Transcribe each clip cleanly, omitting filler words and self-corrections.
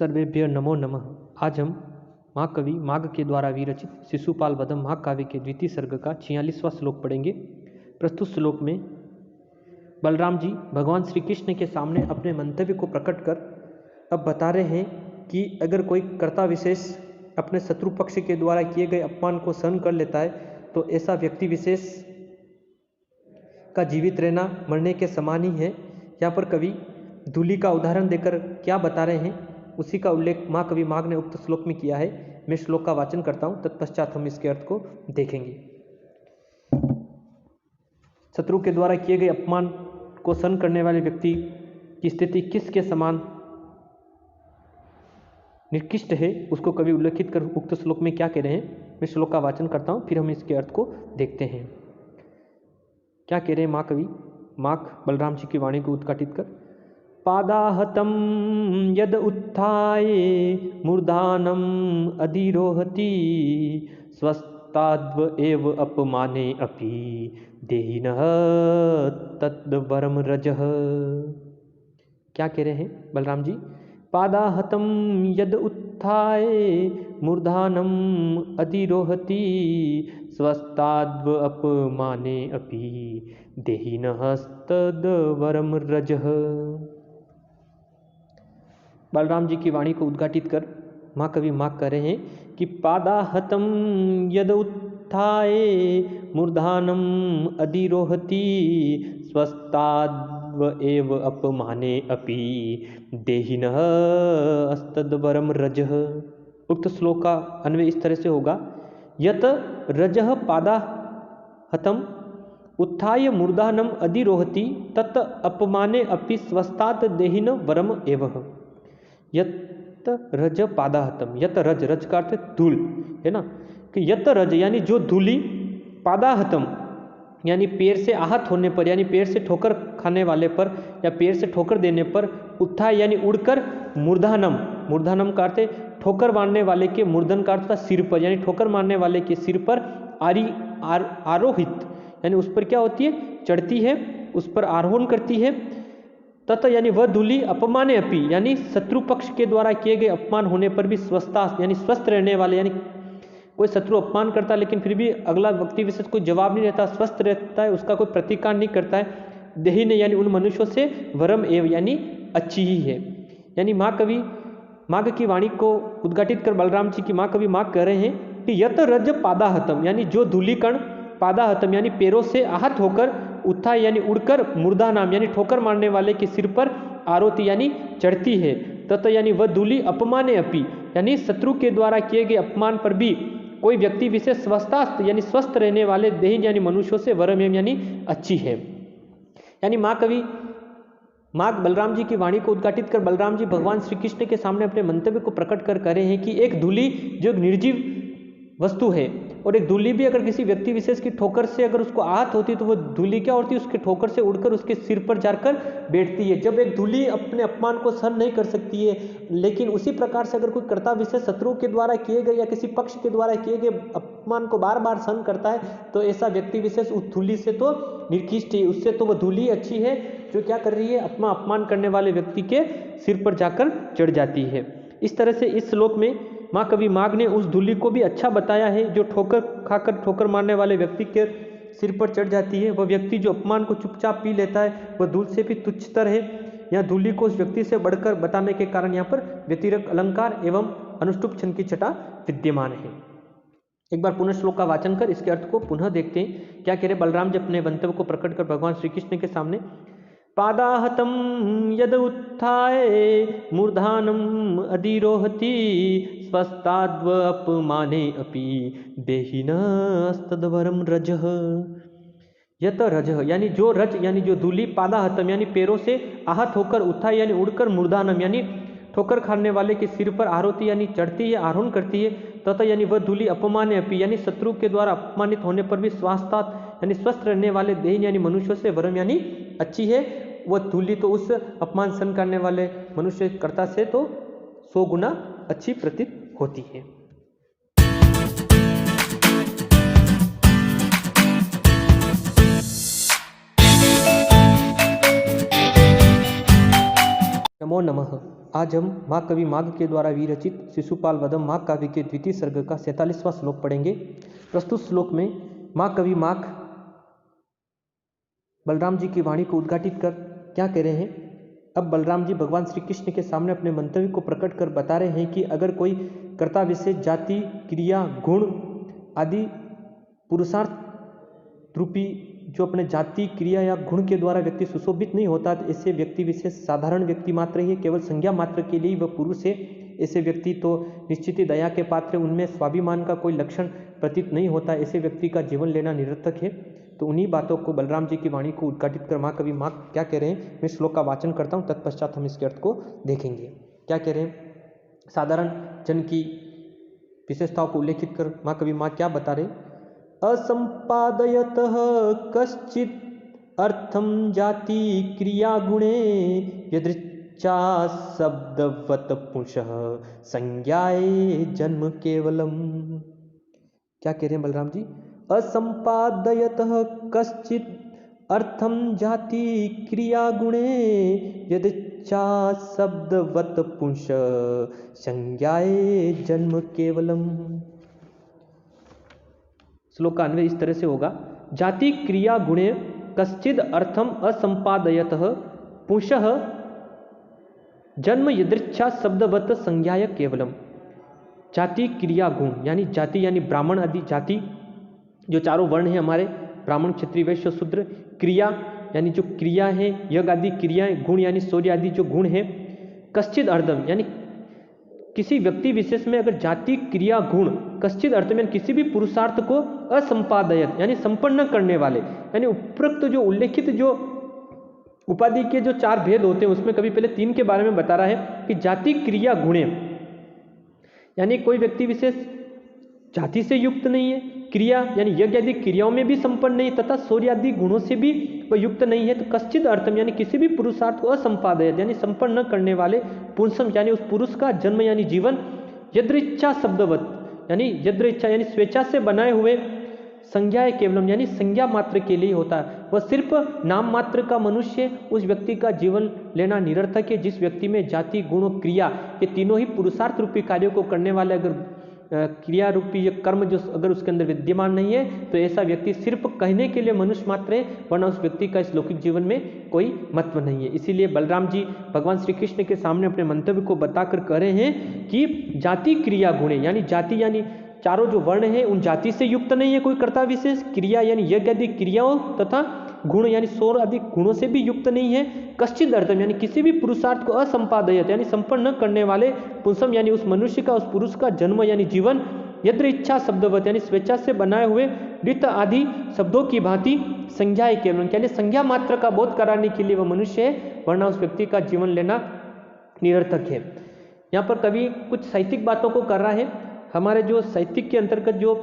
सर्वेभ्य नमो नमः। आज हम महाकवि माघ के द्वारा विरचित शिशुपाल वधम महाकाव्य के द्वितीय सर्ग का 46वां श्लोक पढ़ेंगे। प्रस्तुत श्लोक में बलराम जी भगवान श्री कृष्ण के सामने अपने मंतव्य को प्रकट कर अब बता रहे हैं कि अगर कोई कर्ता विशेष अपने शत्रु पक्ष के द्वारा किए गए अपमान को सहन कर लेता है तो ऐसा व्यक्ति विशेष का जीवित रहना मरने के समान ही है। यहाँ पर कवि धूलि का उदाहरण देकर क्या बता रहे हैं उसी का उल्लेख महाकवि माघ ने उक्त श्लोक में किया है। मैं श्लोक का वाचन करता हूँ, तत्पश्चात हम इसके अर्थ को देखेंगे। शत्रु के द्वारा किए गए अपमान को सहन करने वाले व्यक्ति की स्थिति किसके समान निकृष्ट है उसको कवि उल्लेखित कर उक्त श्लोक में क्या कह रहे हैं। मैं श्लोक का वाचन करता हूँ, फिर हम इसके अर्थ को देखते हैं। क्या कह रहे हैं महाकवि माघ बलराम जी की वाणी को उद्घाटित कर। पादाहतं यद उत्थाय मूर्धानम अधिरोहति स्वस्ताद्व एव अपमाने अपि देहिनः तद्वरम रजः। क्या कह रहे हैं बलराम जी। पादाहतं यद उत्थाय मूर्धानम अधिरोहति स्वस्ताद्व अपमाने अपि देहिनः तद्वरम रजः। बलराम जी की वाणी को उद्घाटित कर महाकवि माघ कह रहे हैं कि पादाहतं यद उत्थाय मूर्धानम अधिरोहति स्वस्ताद्व एव अपमाने अपि देहिनः तद्वरम रजः। उक्त श्लोक का अन्वय इस तरह से होगा। यत रजः पादाहतं उत्थाय मूर्धानम अधिरोहति तत् अपमाने अपि स्वस्तात् देहिन वरम एवः। यत रज पादाहतम, यत रज, रज का अर्थ धूल है ना, कि यत रज यानी जो धूली, पादाहतम यानी पैर से आहत होने पर यानी पैर से ठोकर खाने वाले पर या पैर से ठोकर देने पर, उत्थाय यानी उड़कर, मूर्धानम, मूर्धानम का अर्थ ठोकर मारने वाले के, मूर्धन का अर्थ सिर पर यानी ठोकर मारने वाले के सिर पर आरोहित यानी उस पर क्या होती है, चढ़ती है, उस पर आरोहण करती है। तथा यानी वह धूलि अपमाने अपि यानी शत्रु पक्ष के द्वारा किए गए अपमान होने पर भी स्वस्था यानी स्वस्थ रहने वाले, यानी कोई शत्रु अपमान करता है लेकिन फिर भी अगला व्यक्ति विशेष कोई जवाब नहीं रहता, स्वस्थ रहता है, उसका कोई प्रतिकार नहीं करता है। देही ने यानी उन मनुष्यों से वरम एव यानी अच्छी ही है। यानी महाकवि माघ की वाणी को उद्घाटित कर बलराम जी की महाकवि माघ कह रहे हैं कि यत रज पादाहतम यानी जो धूलिकण, पादाहतम यानी पैरों से आहत होकर, उत्थाय यानी उड़कर, मूर्धा नाम यानी ठोकर मारने वाले के सिर पर आरोती यानी चढ़ती है। तथा यानी वह धूलि अपमाने अपि यानी शत्रु के द्वारा किए गए अपमान पर भी कोई व्यक्ति विशेष स्वस्थ यानी स्वस्थ रहने वाले देही यानी मनुष्यों से वरम यानी अच्छी है। यानी महाकवि माघ बलराम जी की वाणी को उद्घाटित कर बलराम जी भगवान श्री कृष्ण के सामने अपने मंतव्य को प्रकट कर रहे हैं कि एक धूलि जो एक निर्जीव वस्तु है और एक धूलि भी अगर किसी व्यक्ति विशेष की ठोकर से अगर उसको आहत होती है तो वो धूलि क्या होती है, उसके ठोकर से उड़कर उसके सिर पर जाकर बैठती है। जब एक धूलि अपने अपमान को सहन नहीं कर सकती है, लेकिन उसी प्रकार से अगर कोई कर्ता विशेष शत्रु के द्वारा किए गए या किसी पक्ष के द्वारा किए गए अपमान को बार बार सहन करता है तो ऐसा व्यक्ति विशेष उस धूलि से तो निकृष्ट है, उससे तो वह धूलि अच्छी है जो क्या कर रही है, अपना अपमान करने वाले व्यक्ति के सिर पर जाकर चढ़ जाती है। इस तरह से इस श्लोक में महाकवि माघ ने उस धूलि को भी अच्छा बताया है जो ठोकर खाकर ठोकर मारने वाले व्यक्ति के सिर पर चढ़ जाती है। वह व्यक्ति जो अपमान को चुपचाप पी लेता है वह धूल से भी तुच्छतर है। यहाँ धूलि को उस व्यक्ति से बढ़कर बताने के कारण यहाँ पर व्यतिरक अलंकार एवं अनुष्टुप छंद की छटा विद्यमान है। एक बार पुनः श्लोक का वाचन कर इसके अर्थ को पुनः देखते हैं। क्या कह रहे बलराम जी अपने मंतव्य को प्रकट कर भगवान श्री कृष्ण के सामने। पादाहतं यद उत्थाय मूर्धानम अधिरोहति स्वस्ताद्व अपमाने अपि देहिनस्तद्वरम रजः। यत रजः यानी जो रज यानी जो धूलि, पादाहतम यानी पैरों से आहत होकर, उत्थाय यानी उड़कर, मूर्धानम यानी ठोकर खाने वाले के सिर पर आरोती यानी चढ़ती है, आरोहण करती है। तथा यानी वह धूलि अपमाने अपि यानी शत्रु के द्वारा अपमानित होने पर भी स्वास्थ्य यानी स्वस्थ रहने वाले देह यानी मनुष्यों से वरम यानी अच्छी है। वह धूलि तो उस अपमान सहन करने वाले मनुष्य कर्ता से तो 100 गुना अच्छी प्रतीत होती है। नमो नमः। आज हम महाकवि माघ के द्वारा विरचित शिशुपाल वधम माघ काव्य के द्वितीय सर्ग का 47वां श्लोक पढ़ेंगे। प्रस्तुत श्लोक में महाकवि माघ बलराम जी की वाणी को उद्घाटित कर क्या कह रहे हैं। अब बलराम जी भगवान श्री कृष्ण के सामने अपने मंतव्य को प्रकट कर बता रहे हैं कि अगर कोई कर्ता विशेष जाति, क्रिया, गुण आदि पुरुषार्थ रूपी जो अपने जाति, क्रिया या गुण के द्वारा व्यक्ति सुशोभित नहीं होता, तो ऐसे व्यक्ति विशेष साधारण व्यक्ति मात्र ही है, केवल संज्ञा मात्र के लिए वह पुरुष है। ऐसे व्यक्ति तो निश्चित ही दया के पात्र, उनमें स्वाभिमान का कोई लक्षण प्रतीत नहीं होता, ऐसे व्यक्ति का जीवन लेना निरर्थक है। तो उन्हीं बातों को बलराम जी की वाणी को उद्घाटित कर महाकवि माघ क्या कह रहे हैं, मैं श्लोक का वाचन करता हूँ, तत्पश्चात हम इसके अर्थ को देखेंगे। क्या कह रहे हैं, साधारण जन की विशेषताओं को उल्लेखित कर महाकवि माघ क्या बता रहे, असंपादयतः कश्चित् अर्थम जाति क्रिया गुणे यदृच्छा शब्दवत पुंसः संज्ञाए जन्म केवलम। क्या कह रहे हैं बलराम जी, असंपादयतः कश्चित् अर्थम जाति क्रिया गुणे यदृच्छा शब्दवत पुंसः संज्ञाए जन्म केवलम। श्लोक का अन्वय इस तरह से होगा, जाति क्रिया गुणे कश्चिद अर्थम असंपादयतः पुंसः जन्म यदृच्छा शब्दवत संज्ञाय केवलम। जाति क्रिया गुण यानी जाति यानी ब्राह्मण आदि जाति जो चारों वर्ण हैं हमारे, ब्राह्मण क्षत्रिय वैश्य शूद्र, क्रिया यानी जो क्रिया है, यज्ञ आदि क्रियाएं, गुण यानी शौर्य आदि जो गुण है, कश्चिद अर्थम यानी किसी व्यक्ति विशेष में अगर जाति क्रिया गुण कश्चित अर्थ में किसी भी पुरुषार्थ को असंपादयत यानी संपन्न करने वाले, यानी उपरोक्त जो उल्लेखित जो उपाधि के जो चार भेद होते हैं उसमें कभी पहले तीन के बारे में बता रहा है कि जाति क्रिया गुणे यानी कोई व्यक्ति विशेष जाति से युक्त नहीं है, क्रिया यानी यज्ञ आदि क्रियाओं में भी संपन्न नहीं तथा शौर्य आदि गुणों से भी वह युक्त नहीं है, तो कश्चित अर्थम यानी किसी भी पुरुषार्थ को असंपादयत यानी संपन्न न करने वाले, पुंसम यानी उस पुरुष का जन्म यानी जीवन, यदृच्छा शब्दवत यानी यदृच्छा यानी स्वेच्छा से बनाए हुए, संज्ञा केवलम यानी संज्ञा मात्र के लिए होता है, वह सिर्फ नाम मात्र का मनुष्य, उस व्यक्ति का जीवन लेना निरर्थक है जिस व्यक्ति में जाति गुण और क्रिया ये तीनों ही पुरुषार्थ रूपी कार्यों को करने वाले अगर क्रिया रूपी ये कर्म जो अगर उसके अंदर विद्यमान नहीं है, तो ऐसा व्यक्ति सिर्फ कहने के लिए मनुष्य मात्र है, वरना उस व्यक्ति का इस लौकिक जीवन में कोई महत्व नहीं है। इसीलिए बलराम जी भगवान श्री कृष्ण के सामने अपने मंतव्य को बताकर कह रहे हैं कि जाति क्रिया गुणे यानी जाति यानी चारों जो वर्ण है उन जाति से युक्त नहीं है कोई कर्ता विशेष, क्रिया यानी यज्ञ आदि क्रियाओं तथा गुण यानी शौर्य आदि गुणों से भी युक्त नहीं है, कश्चित अर्थम यानी किसी भी पुरुषार्थ को असंपादयत यानी संपन्न न करने वाले, पुंसम यानी उस मनुष्य का उस पुरुष का जन्म यानी जीवन, यद्र इच्छा शब्दवत यानी स्वेच्छा से बनाए हुए रित आदि शब्दों की भांति, संज्ञा केवल यानी संज्ञा मात्र का बोध कराने के लिए वह मनुष्य है, वरना उस व्यक्ति का जीवन लेना निरर्थक है। यहाँ पर कवि कुछ साहित्यिक बातों को कर रहा है। हमारे जो साहित्यिक के अंतर्गत जो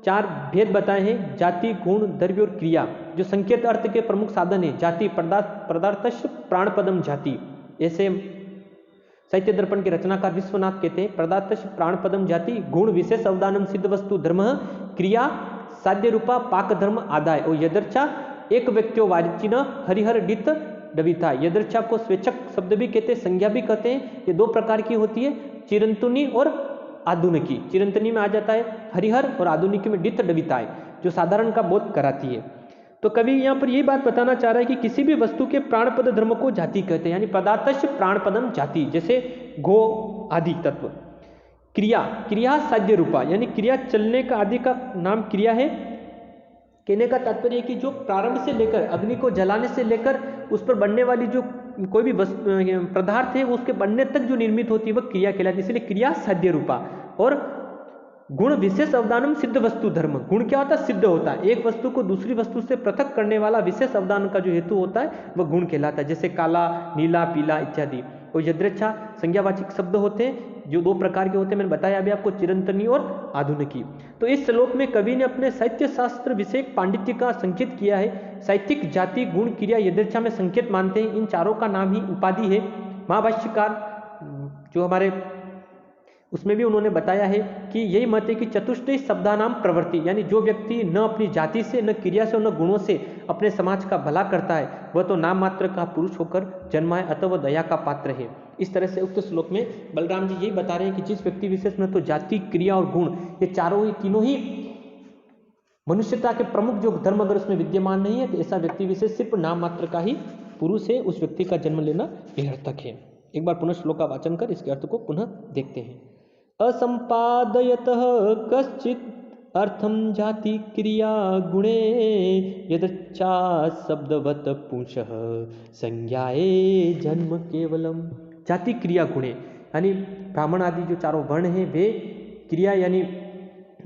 चार भेद बताए हैं, जाति गुण द्रव्य और क्रिया, जो संकेत अर्थ के प्रमुख साधन है, जाति पदार्थस्य प्राणपदम जाति, ऐसे साहित्य दर्पण के रचनाकार विश्वनाथ कहते हैं, पदार्थस्य प्राणपदम जाति, गुण विशेष अवदानम सिद्ध वस्तु धर्म, क्रिया साध्य रूपा पाक धर्म आदाय, और यदर्चा एक व्यक्तियों वाचिन हरिहर डित डविता। यदर्चा को स्वेच्छक शब्द भी कहते हैं, संज्ञा भी कहते हैं। ये दो प्रकार की होती है, चिरंतुनी और आधुनिकी। चिरंतनी में आ जाता है हरिहर और आधुनिकी में डित डविताएं, जो साधारण का बोध कराती है। तो कवि यहाँ पर यही बात बताना चाह रहा है कि किसी भी वस्तु के प्राणपद धर्म को जाति कहते हैं, यानी पदार्थस्य प्राणपदम जाति, जैसे गो आदि तत्व। क्रिया क्रिया साध्य रूपा यानी क्रिया चलने का आदि का नाम क्रिया है। कहने का तात्पर्य कि जो प्रारंभ से लेकर अग्नि को जलाने से लेकर उस पर बनने वाली जो कोई भी पदार्थ है वो उसके बनने तक जो निर्मित होती है वह क्रिया कहलाती है, इसलिए क्रिया साध्य रूपा। और गुण विशेष अवदानम सिद्ध वस्तु धर्म, गुण क्या होता है, सिद्ध होता है, एक वस्तु को दूसरी वस्तु से पृथक करने वाला विशेष अवदान का जो हेतु होता है वह गुण कहलाता है, जैसे काला, नीला, पीला इत्यादि। और यदृच्छा संज्ञावाचक शब्द होते हैं जो दो प्रकार के होते हैं, मैंने बताया अभी आपको, चिरंतनी और आधुनिकी। तो इस श्लोक में कवि ने अपने साहित्य शास्त्र विषय पांडित्य का संकेत किया है। साहित्यिक जाति गुण क्रिया यदृच्छा में संकेत मानते हैं, इन चारों का नाम ही उपाधि है। महाभाष्यकार जो हमारे उसमें भी उन्होंने बताया है कि यही मत है कि चतुष्टय शब्दानाम प्रवृत्ति, यानी जो व्यक्ति न अपनी जाति से, न क्रिया से और न गुणों से अपने समाज का भला करता है वह तो नाम मात्र का पुरुष होकर जन्मा है, अतः वह दया का पात्र है। इस तरह से उक्त श्लोक में बलराम जी यही बता रहे हैं कि जिस व्यक्ति विशेष में तो जाति, क्रिया और गुण ये चारों ही तीनों ही मनुष्यता के प्रमुख जो धर्म अगर उसमें विद्यमान नहीं है तो ऐसा व्यक्ति विशेष सिर्फ नाम मात्र का ही पुरुष है, उस व्यक्ति का जन्म लेना निरर्थक है। एक बार पुनः श्लोक का वाचन कर इसके अर्थ को पुनः देखते हैं। असंपादयतः कश्चित् अर्थम जाति क्रिया गुणे यदच्छा शब्दवत पुंसः संज्ञाए जन्म केवलम। जाति, क्रिया, गुणे यानी ब्राह्मण आदि जो चारों वर्ण हैं वे क्रिया यानी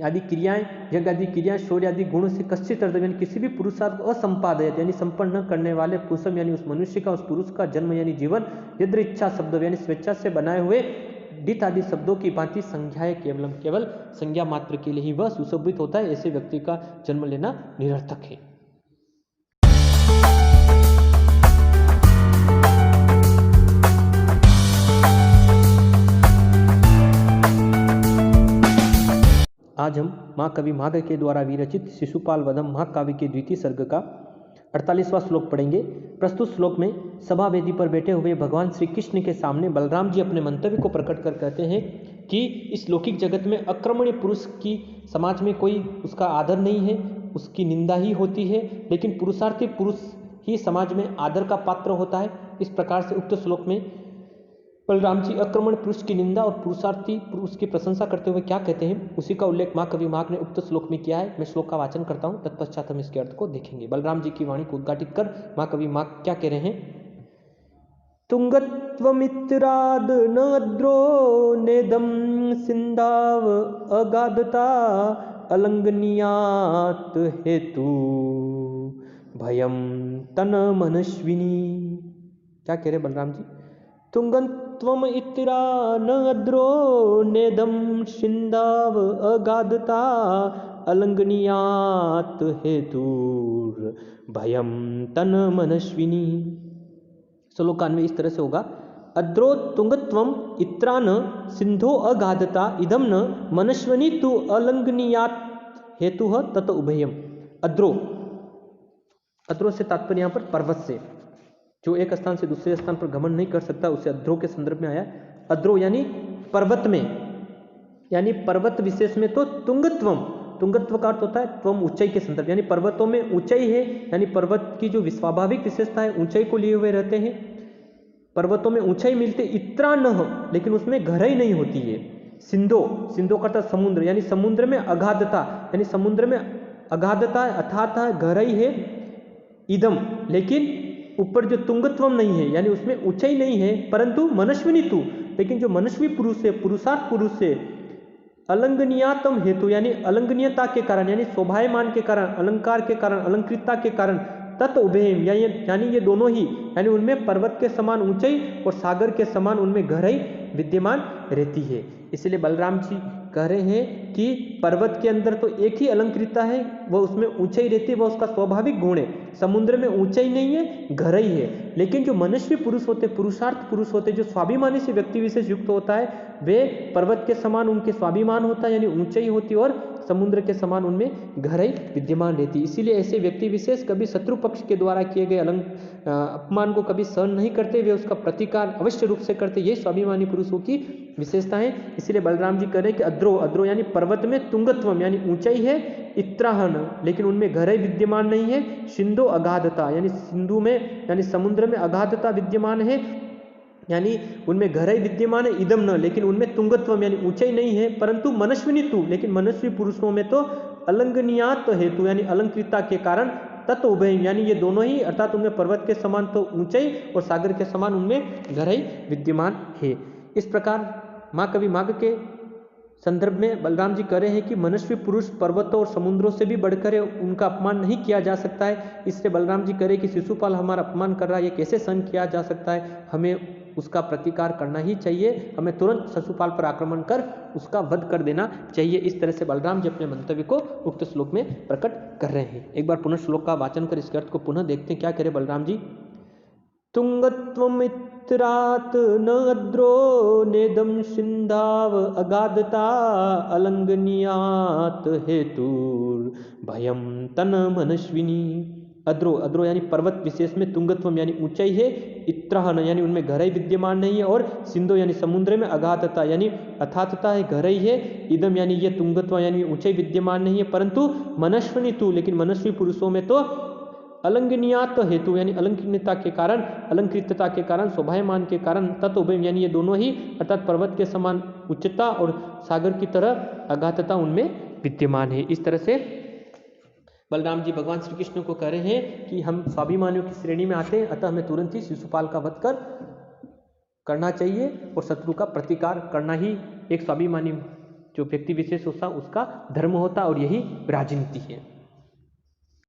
आदि क्रियाएं, यज्ञ आदि क्रियाएं, शौर्य आदि गुणों से कश्चित अर्थ यानी किसी भी पुरुषार्थ को असंपादयत यानी संपन्न न करने वाले पुरुषम यानी उस मनुष्य का, उस पुरुष का जन्म यानी जीवन यद्र इच्छा शब्द यानी स्वेच्छा से बनाए हुए डित आदि शब्दों की भांति संज्ञा है केवलम, केवल संज्ञा मात्र के लिए ही वह सुशोभित होता है। ऐसे व्यक्ति का जन्म लेना निरर्थक है। आज हम महाकवि माघ के द्वारा विरचित शिशुपाल वधम महाकाव्य के द्वितीय सर्ग का 48वां श्लोक पढ़ेंगे। प्रस्तुत श्लोक में सभा वेदी पर बैठे हुए भगवान श्री कृष्ण के सामने बलराम जी अपने मंतव्य को प्रकट कर कहते हैं कि इस लौकिक जगत में अक्रमण्य पुरुष की समाज में कोई उसका आदर नहीं है, उसकी निंदा ही होती है, लेकिन पुरुषार्थी पुरुष ही समाज में आदर का पात्र होता है। इस प्रकार से उक्त श्लोक में बलराम जी अक्रमण पुरुष की निंदा और पुरुषार्थी पुरुष की प्रशंसा करते हुए क्या कहते हैं उसी का उल्लेख महाकवि माघ ने उक्त श्लोक में किया है। मैं श्लोक का वाचन करता हूं, तत्पश्चात हम इसके अर्थ को देखेंगे। बलराम जी की वाणी को उद्घाटित कर महाकवि माघ क्या कह रहे हैं। तुंगत्वमित्राद नद्रो नेदम सिंधाव अगाधता अलंघनीयात हेतु भयम तन मनस्विनी। क्या कह रहे बलराम जी। तुंगत्वम इतरा न अद्रो नेदम सिंधाव अगाधता अलंघनीयात हेतुर भयम तन मनस्विनी। श्लोक का अन्वय इस तरह से होगा। अद्रो तुंगत्वम इत्रा न सिंधो अगाधता इदम न मनस्विनी तु अलंघनीयात हेतु तत उभयम। अद्रो, अद्रो से तात्पर्य यहाँ पर पर्वत से, जो एक स्थान से दूसरे स्थान पर गमन नहीं कर सकता उसे अद्रो के संदर्भ में आया। अद्रो यानी पर्वत में, यानी पर्वत विशेष में तो तुंगत्वम, तुंगत्व का अर्थ होता है त्वम ऊंचाई के संदर्भ, यानी पर्वतों में ऊंचाई है, यानी पर्वत की जो स्वाभाविक विशेषता है ऊंचाई को लिए हुए रहते हैं। पर्वतों में ऊंचाई मिलते इत्रा न हो, लेकिन उसमें गहराई नहीं होती है। सिंधो, सिंधो का अर्थ समुद्र, यानी समुद्र में अगाधता, यानी समुद्र में अगाधता अथाह गहराई है। इदम, लेकिन ऊपर जो तुंगत्वम नहीं है यानी उसमें ऊंचाई नहीं है, परंतु मनस्विनी तु, लेकिन जो मनस्वी पुरुष है, पुरुषार्थ पुरुष से अलंघनीयातम हेतु यानी अलंघनीयता के कारण, यानी शोभायमान के कारण, अलंकार के कारण, अलंकृतता के कारण तत् उभयम यानी ये दोनों ही, यानी उनमें पर्वत के समान ऊंचाई और सागर के समान उनमें गहराई विद्यमान रहती है। इसलिए बलराम जी कह रहे हैं कि पर्वत के अंदर तो एक ही अलंकृतता है, वह उसमें ऊंचाई रहती है, वह उसका स्वाभाविक गुण है। समुद्र में ऊंचाई नहीं है, गहराई है, लेकिन जो मनुष्य पुरुष होते, पुरुषार्थ पुरुष होते, जो स्वाभिमानी से व्यक्ति विशेष युक्त होता है, वे पर्वत के समान उनके स्वाभिमान होता है, यानी ऊंचाई होती और समुद्र के समान उनमें गहराई विद्यमान रहती। इसीलिए ऐसे व्यक्ति विशेष कभी शत्रु पक्ष के द्वारा किए गए अपमान को कभी सहन नहीं करते, वे उसका प्रतिकार अवश्य रूप से करते। ये स्वाभिमानी पुरुषों की विशेषता है। इसीलिए बलराम जी कह रहे हैं कि अद्रो, अद्रो यानी पर्वत में तुंगत्वम यानी ऊंचाई है, इत्राहन लेकिन उनमें गहराई विद्यमान नहीं है, सिंधु अगाधता यानी सिंधु में यानी समुद्र में अगाधता विद्यमान है, यानी उनमें गहराई विद्यमान है। इदम न, लेकिन उनमें तुंगत्वम यानी ऊंचाई नहीं है, परंतु मनस्विनी तु, लेकिन मनस्वी पुरुषों में तो अलंघनीयात हेतु यानी अलंकृतता के कारण तत् उभय यानी ये दोनों ही, अर्थात उनमें पर्वत के समान तो ऊंचाई और सागर के समान उनमें गहराई विद्यमान है। इस प्रकार महाकवि माघ के संदर्भ में बलराम जी कह रहे हैं कि मनुष्य पुरुष पर्वतों और समुद्रों से भी बढ़कर है, उनका अपमान नहीं किया जा सकता है। इसलिए बलराम जी कह रहे हैं कि शिशुपाल हमारा अपमान कर रहा है, ये कैसे सहन किया जा सकता है, हमें उसका प्रतिकार करना ही चाहिए, हमें तुरंत शिशुपाल पर आक्रमण कर उसका वध कर देना चाहिए। इस तरह से बलराम जी अपने मंतव्य को उक्त श्लोक में प्रकट कर रहे हैं। एक बार पुनः श्लोक का वाचन कर इसके अर्थ को पुनः देखते हैं। क्या कह रहे बलराम जी। तुंगत्वम उत्तरात न अद्रो नेदम सिंधाव अगाधता अलंघनीयात हेतुर भयम तन मनस्विनी। अद्रो, अद्रो यानी पर्वत विशेष में, तुंगत्वम यानी ऊंचाई है, इत्रहन यानी उनमें गहराई विद्यमान नहीं है, और सिंधु यानी समुद्र में, अगाधता यानी अथातता है, गहराई है, इदम यानी ये तुंगत्व यानी ऊंचाई विद्यमान नहीं है, परंतु मनस्विनी तू, लेकिन मनस्वी पुरुषों में तो अलंघनीयात हेतु यानी अलंकृतता के कारण, अलंकृतता के कारण, शोभायमान के कारण, तत्उभयम यानी ये दोनों ही, अर्थात पर्वत के समान उच्चता और सागर की तरह अगाधता उनमें विद्यमान है। इस तरह से बलराम जी भगवान श्री कृष्ण को कह रहे हैं कि हम स्वाभिमानियों की श्रेणी में आते हैं, अतः हमें तुरंत ही शिशुपाल का वध करना चाहिए और शत्रु का प्रतिकार करना ही एक स्वाभिमानी जो व्यक्ति विशेष होता उसका धर्म होता, और यही राजनीति है।